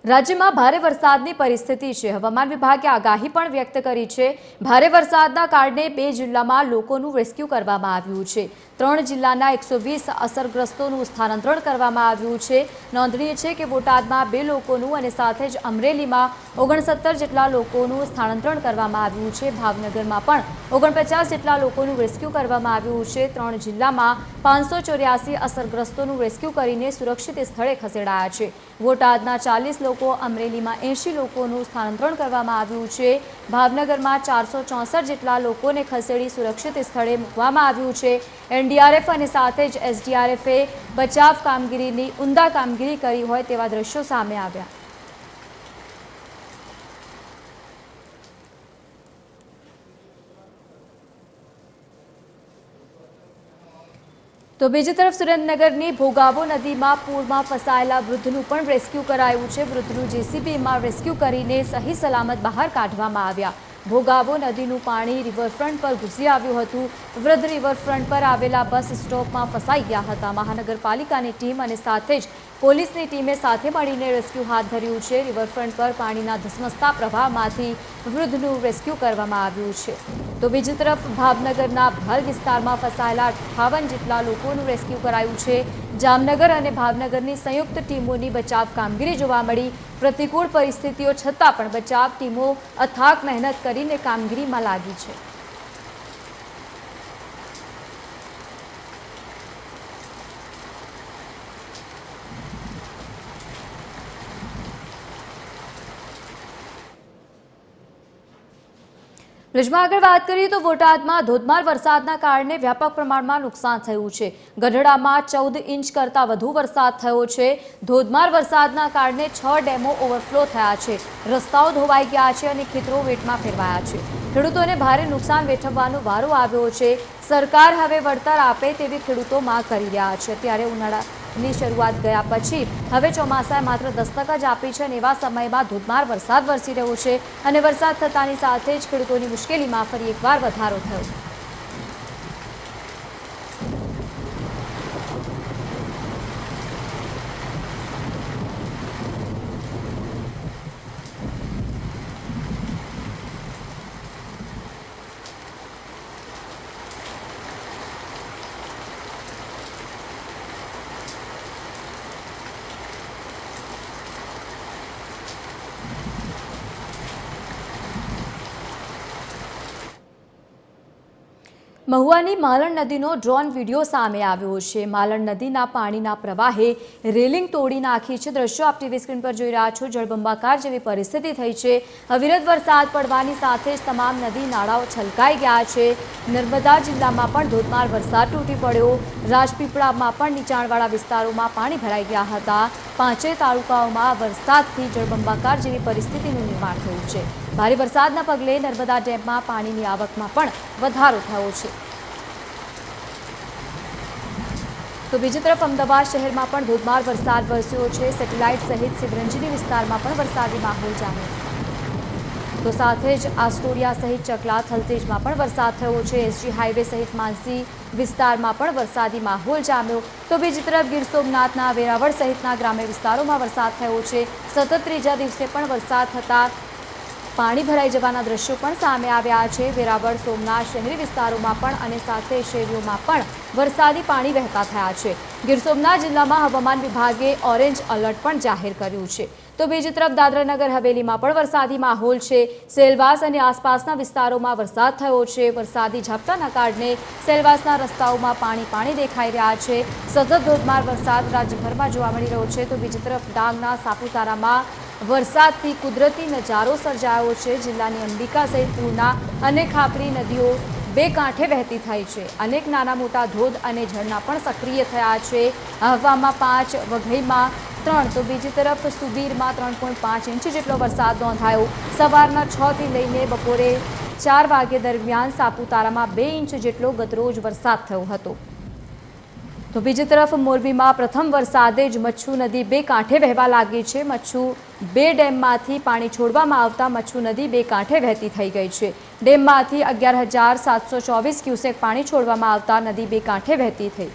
રાજ્યમાં ભારે વરસાદની પરિસ્થિતિ છે। હવામાન વિભાગે આગાહી પણ વ્યક્ત કરી છે। ભારે વરસાદના કારણે 2 જિલ્લામાં લોકોનું રેસ્ક્યુ કરવામાં આવ્યું છે। 3 જિલ્લાના 120 અસરગ્રસ્તોનું સ્થાનાંતરણ કરવામાં આવ્યું છે। નોંધનીય છે કે બોટાદમાં 2 લોકોનું અને સાથે જ અમરેલીમાં 69 જેટલા લોકોનું સ્થાનાંતરણ કરવામાં આવ્યું છે। ભાવનગરમાં પણ 49 જેટલા લોકોનું રેસ્ક્યુ કરવામાં આવ્યું છે। 3 જિલ્લામાં 584 અસરગ્રસ્તોનું રેસ્ક્યુ કરીને સુરક્ષિત સ્થળે ખસેડાયા છે। બોટાદના 40 લોકો, અમરેલીમાં 80 લોકોનું સ્થાનાંતરણ કરવામાં આવ્યું છે। ભાવનગરમાં 464 જેટલા લોકોને ખસેડી સુરક્ષિત સ્થળે મૂકવામાં આવ્યું છે। એનડીઆરએફ અને સાથે જ એસડીઆરએફે બચાવ કામગીરીની ઉમદા કામગીરી કરી હોય તેવા દ્રશ્યો સામે આવ્યા। तो बीजी तरफ सुरेन्द्रनगरनी भोगावो नदीमां पूरमां फसायेला वृद्धનું પણ રેસ્ક્યુ કરાયું છે। વૃદ્ધનું જેસીબીમાં રેસ્ક્યુ કરીને સહી સલામત બહાર કાઢવામાં આવ્યા। ભોગાવો નદીનું પાણી રિવરફ્રન્ટ પર ઘૂસી આવ્યું હતું। વૃદ્ધ રિવરફ્રન્ટ પર આવેલા બસ સ્ટોપમાં ફસાઈ ગયા હતા। મહાનગરપાલિકાની ટીમ અને સાથે જ પોલીસની ટીમે સાથે મળીને રેસ્ક્યુ હાથ ધર્યું છે। રિવરફ્રન્ટ પર પાણીના ધસમસતા પ્રવાહમાંથી વૃદ્ધનું રેસ્ક્યુ કરવામાં આવ્યું છે। તો બીજી તરફ ભાવનગરના ભલ વિસ્તારમાં ફસાયેલા 58 જેટલા લોકોનું રેસ્ક્યુ કરાયું છે। જામનગર અને ભાવનગરની સંયુક્ત ટીમોની બચાવ કામગીરી જોવા મળી। પ્રતિકૂળ પરિસ્થિતિઓ છતાં પણ બચાવ ટીમો અથાગ મહેનત કરીને કામગીરીમાં લાગી છે। બ્રિજમાં આગળ વાત કરીએ તો બોટાદમાં ધોધમાર વરસાદના કારણે વ્યાપક પ્રમાણમાં નુકસાન થયું છે। ગઢડામાં 14 ઇંચ કરતાં વધુ વરસાદ થયો છે। ધોધમાર વરસાદના કારણે 6 ડેમો ઓવરફ્લો થયા છે। રસ્તાઓ ધોવાઈ ગયા છે અને ખેતરો વેટમાં ફેરવાયા છે। ખેડૂતોને ભારે નુકસાન વેઠવવાનો વારો આવ્યો છે। સરકાર હવે વળતર આપે તેવી ખેડૂતો માંગ કરી રહ્યા છે। ત્યારે ઉનાળાની શરૂઆત ગયા પછી હવે ચોમાસાએ માત્ર દસ્તક જ આપી છે અને એવા સમયમાં ધોધમાર વરસાદ વરસી રહ્યો છે અને વરસાદ થતાની સાથે જ ખેડૂતોની મુશ્કેલીમાં ફરી એકવાર વધારો થયો। મહુવાની માલણ નદીનો ડ્રોન વિડીયો સામે આવ્યો છે। માલણ નદીના પાણીના પ્રવાહે રેલિંગ તોડી નાખી છે। દ્રશ્યો આપ ટીવી સ્ક્રીન પર જોઈ રહ્યા છો। જળબંબાકાર જેવી પરિસ્થિતિ થઈ છે। અવિરત વરસાદ પડવાની સાથે જ તમામ નદી નાળાઓ છલકાઈ ગયા છે। નર્મદા જિલ્લામાં પણ ધોધમાર વરસાદ તૂટી પડ્યો। રાજપીપળામાં પણ નીચાણવાળા વિસ્તારોમાં પાણી ભરાઈ ગયા હતા। 5 તાલુકાઓમાં વરસાદથી જળબંબાકાર જેવી પરિસ્થિતિનું નિર્માણ થયું છે। ભારે વરસાદના પગલે નર્મદા ડેમમાં પાણીની આવકમાં પણ વધારો થયો છે। તો બીજી તરફ અમદાવાદ શહેરમાં પણ ધોધમાર વરસાદ વરસ્યો છે। સેટેલાઇટ સહિત સિબરંજીની વિસ્તારમાં પણ વરસાદી માહોલ જામ્યો। તો સાથે જ આસ્ટોડિયા સહિત ચકલા થલતેજમાં પણ વરસાદ થયો છે। એસજી હાઈવે સહિત માનસી વિસ્તારમાં પણ વરસાદી માહોલ જામ્યો। તો બીજી તરફ ગીર સોમનાથના વેરાવળ સહિતના ગ્રામ્ય વિસ્તારોમાં વરસાદ થયો છે। સતત ત્રીજા દિવસે પણ વરસાદ થતાં પાણી ભરાઈ જવાના દ્રશ્યો પણ સામે આવ્યા છે। વેરાવળ સોમનાથ શહેરી વિસ્તારોમાં પણ અને સાથે શેરીઓમાં પણ વરસાદી પાણી વહેતા થયા છે। ગીર સોમનાથ જિલ્લામાં હવામાન વિભાગે ઓરેન્જ એલર્ટ પણ જાહેર કર્યું છે। તો બીજી તરફ દાદરાનગર હવેલીમાં પણ વરસાદી માહોલ છે। સેલવાસ અને આસપાસના વિસ્તારોમાં વરસાદ થયો છે। વરસાદી ઝાપટાના કારણે સેલવાસના રસ્તાઓમાં પાણી દેખાઈ રહ્યા છે। સતત ધોધમાર વરસાદ રાજ્યભરમાં જોવા મળી રહ્યો છે। તો બીજી તરફ ડાંગના સાપુતારામાં વરસાદથી કુદરતી નજારો સર્જાયો છે। જિલ્લાની અંબિકા સહિત પૂરના અનેક ખાપરી નદીઓ 2 કાંઠે વહેતી થઈ છે। અનેક નાના મોટા ધોધ અને ઝરણા પણ સક્રિય થયા છે। આહવામાં 5, વઘઈમાં 3 તો બીજી તરફ સુબીરમાં 3.5 ઇંચ જેટલો વરસાદ નોંધાયો। સવારના 6 થી લઈને બપોરે 4 વાગ્યા દરમિયાન સાપુતારામાં 2 ઇંચ જેટલો ગતરોજ વરસાદ થયો હતો। તો બીજી તરફ મોરબીમાં પ્રથમ વરસાદે જ મચ્છુ નદી 2 કાંઠે વહેવા લાગી છે। મચ્છુ 2 ડેમમાંથી પાણી છોડવામાં આવતા મચ્છુ નદી 2 કાંઠે વહેતી થઈ ગઈ છે। ડેમમાંથી 11,724 ક્યુસેક પાણી છોડવામાં આવતા નદી 2 કાંઠે વહેતી થઈ।